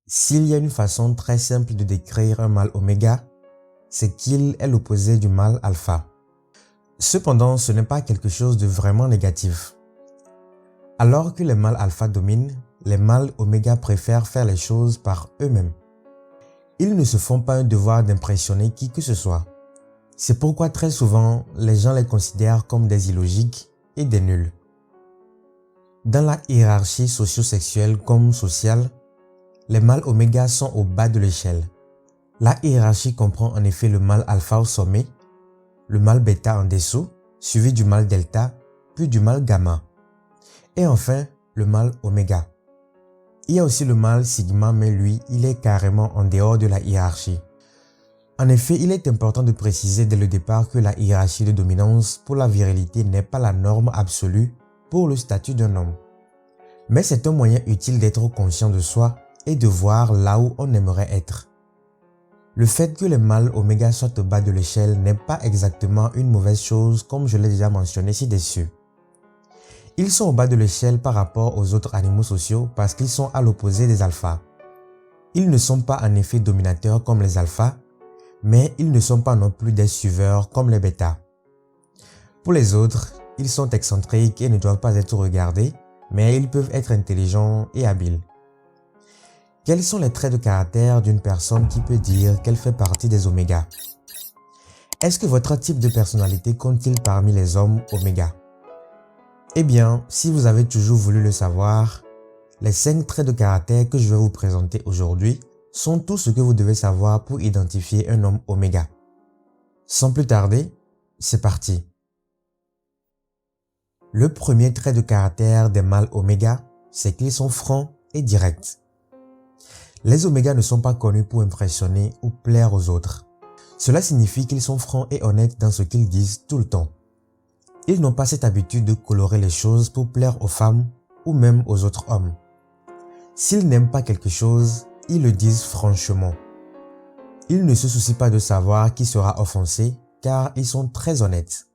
S'il y a une façon très simple de décrire un mâle oméga, c'est qu'il est l'opposé du mâle alpha. Cependant, ce n'est pas quelque chose de vraiment négatif. Alors que les mâles alpha dominent, les mâles oméga préfèrent faire les choses par eux-mêmes. Ils ne se font pas un devoir d'impressionner qui que ce soit. C'est pourquoi très souvent, les gens les considèrent comme des illogiques et des nuls. Dans la hiérarchie socio-sexuelle comme sociale, les mâles oméga sont au bas de l'échelle. La hiérarchie comprend en effet le mâle alpha au sommet, le mâle bêta en dessous, suivi du mâle delta, puis du mâle gamma. Et enfin, le mâle oméga. Il y a aussi le mâle sigma, mais lui, il est carrément en dehors de la hiérarchie. En effet, il est important de préciser dès le départ que la hiérarchie de dominance pour la virilité n'est pas la norme absolue pour le statut d'un homme. Mais c'est un moyen utile d'être conscient de soi et de voir là où on aimerait être. Le fait que les mâles oméga soient au bas de l'échelle n'est pas exactement une mauvaise chose comme je l'ai déjà mentionné ci-dessus. Ils sont au bas de l'échelle par rapport aux autres animaux sociaux parce qu'ils sont à l'opposé des alphas. Ils ne sont pas en effet dominateurs comme les alphas, mais ils ne sont pas non plus des suiveurs comme les bêtas. Pour les autres, ils sont excentriques et ne doivent pas être regardés, mais ils peuvent être intelligents et habiles. Quels sont les traits de caractère d'une personne qui peut dire qu'elle fait partie des oméga? Est-ce que votre type de personnalité compte-t-il parmi les hommes oméga? Eh bien, si vous avez toujours voulu le savoir, les 5 traits de caractère que je vais vous présenter aujourd'hui sont tout ce que vous devez savoir pour identifier un homme oméga. Sans plus tarder, c'est parti. Le premier trait de caractère des mâles oméga, c'est qu'ils sont francs et directs. Les oméga ne sont pas connus pour impressionner ou plaire aux autres. Cela signifie qu'ils sont francs et honnêtes dans ce qu'ils disent tout le temps. Ils n'ont pas cette habitude de colorer les choses pour plaire aux femmes ou même aux autres hommes. S'ils n'aiment pas quelque chose, ils le disent franchement. Ils ne se soucient pas de savoir qui sera offensé car ils sont très honnêtes.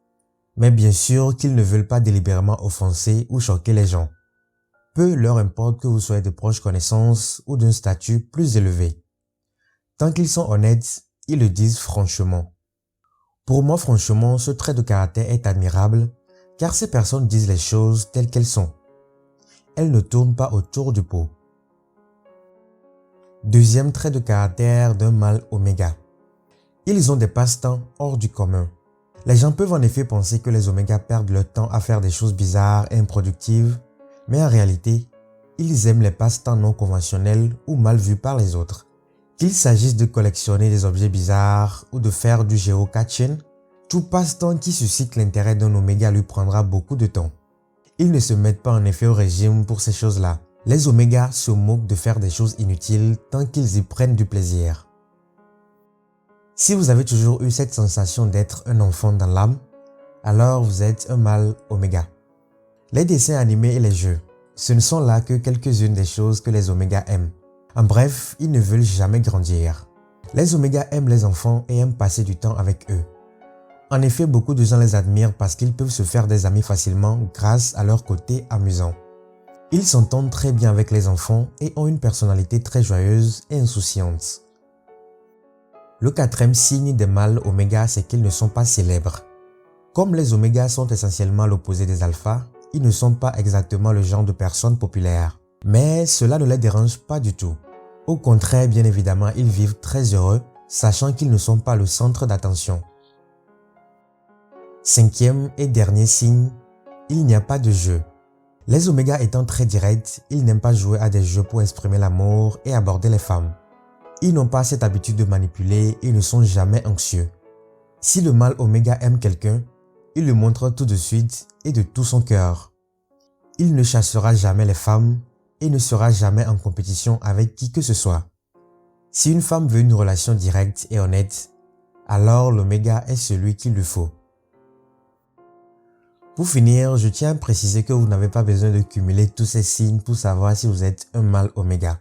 Mais bien sûr qu'ils ne veulent pas délibérément offenser ou choquer les gens. Peu leur importe que vous soyez de proches connaissances ou d'un statut plus élevé. Tant qu'ils sont honnêtes, ils le disent franchement. Pour moi, franchement, ce trait de caractère est admirable car ces personnes disent les choses telles qu'elles sont. Elles ne tournent pas autour du pot. Deuxième trait de caractère d'un mâle oméga. Ils ont des passe-temps hors du commun. Les gens peuvent en effet penser que les omégas perdent leur temps à faire des choses bizarres et improductives, mais en réalité, ils aiment les passe-temps non conventionnels ou mal vus par les autres. Qu'il s'agisse de collectionner des objets bizarres ou de faire du géocaching, tout passe-temps qui suscite l'intérêt d'un oméga lui prendra beaucoup de temps. Ils ne se mettent pas en effet au régime pour ces choses-là. Les omégas se moquent de faire des choses inutiles tant qu'ils y prennent du plaisir. Si vous avez toujours eu cette sensation d'être un enfant dans l'âme, alors vous êtes un mâle oméga. Les dessins animés et les jeux, ce ne sont là que quelques-unes des choses que les omégas aiment. En bref, ils ne veulent jamais grandir. Les omégas aiment les enfants et aiment passer du temps avec eux. En effet, beaucoup de gens les admirent parce qu'ils peuvent se faire des amis facilement grâce à leur côté amusant. Ils s'entendent très bien avec les enfants et ont une personnalité très joyeuse et insouciante. Le quatrième signe des mâles oméga, c'est qu'ils ne sont pas célèbres. Comme les omégas sont essentiellement l'opposé des alphas, ils ne sont pas exactement le genre de personnes populaires. Mais cela ne les dérange pas du tout. Au contraire, bien évidemment, ils vivent très heureux, sachant qu'ils ne sont pas le centre d'attention. Cinquième et dernier signe, il n'y a pas de jeu. Les omégas étant très directs, ils n'aiment pas jouer à des jeux pour exprimer l'amour et aborder les femmes. Ils n'ont pas cette habitude de manipuler et ne sont jamais anxieux. Si le mâle oméga aime quelqu'un, il le montre tout de suite et de tout son cœur. Il ne chassera jamais les femmes et ne sera jamais en compétition avec qui que ce soit. Si une femme veut une relation directe et honnête, alors l'oméga est celui qu'il lui faut. Pour finir, je tiens à préciser que vous n'avez pas besoin de cumuler tous ces signes pour savoir si vous êtes un mâle oméga.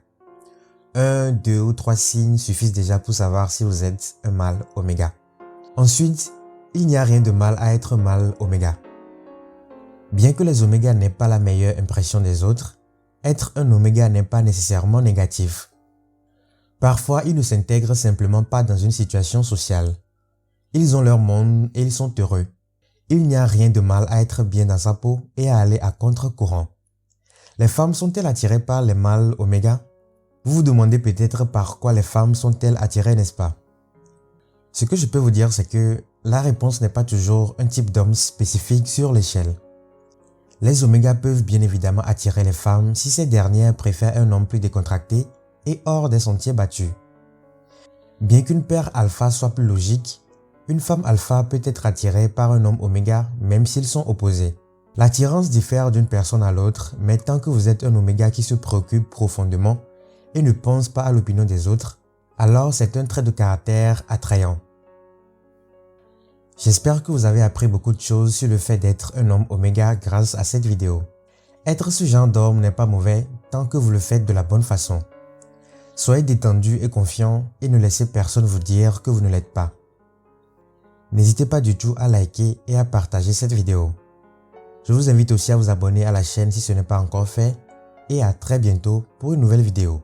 1, 2 ou 3 signes suffisent déjà pour savoir si vous êtes un mâle oméga. Ensuite, il n'y a rien de mal à être mâle oméga. Bien que les omégas n'aient pas la meilleure impression des autres, être un oméga n'est pas nécessairement négatif. Parfois, ils ne s'intègrent simplement pas dans une situation sociale. Ils ont leur monde et ils sont heureux. Il n'y a rien de mal à être bien dans sa peau et à aller à contre-courant. Les femmes sont-elles attirées par les mâles oméga? Vous vous demandez peut-être par quoi les femmes sont-elles attirées, n'est-ce pas? Ce que je peux vous dire, c'est que la réponse n'est pas toujours un type d'homme spécifique sur l'échelle. Les oméga peuvent bien évidemment attirer les femmes si ces dernières préfèrent un homme plus décontracté et hors des sentiers battus. Bien qu'une paire alpha soit plus logique, une femme alpha peut être attirée par un homme oméga même s'ils sont opposés. L'attirance diffère d'une personne à l'autre, mais tant que vous êtes un oméga qui se préoccupe profondément et ne pense pas à l'opinion des autres, alors c'est un trait de caractère attrayant. J'espère que vous avez appris beaucoup de choses sur le fait d'être un homme oméga grâce à cette vidéo. Être ce genre d'homme n'est pas mauvais tant que vous le faites de la bonne façon. Soyez détendu et confiant et ne laissez personne vous dire que vous ne l'êtes pas. N'hésitez pas du tout à liker et à partager cette vidéo. Je vous invite aussi à vous abonner à la chaîne si ce n'est pas encore fait et à très bientôt pour une nouvelle vidéo.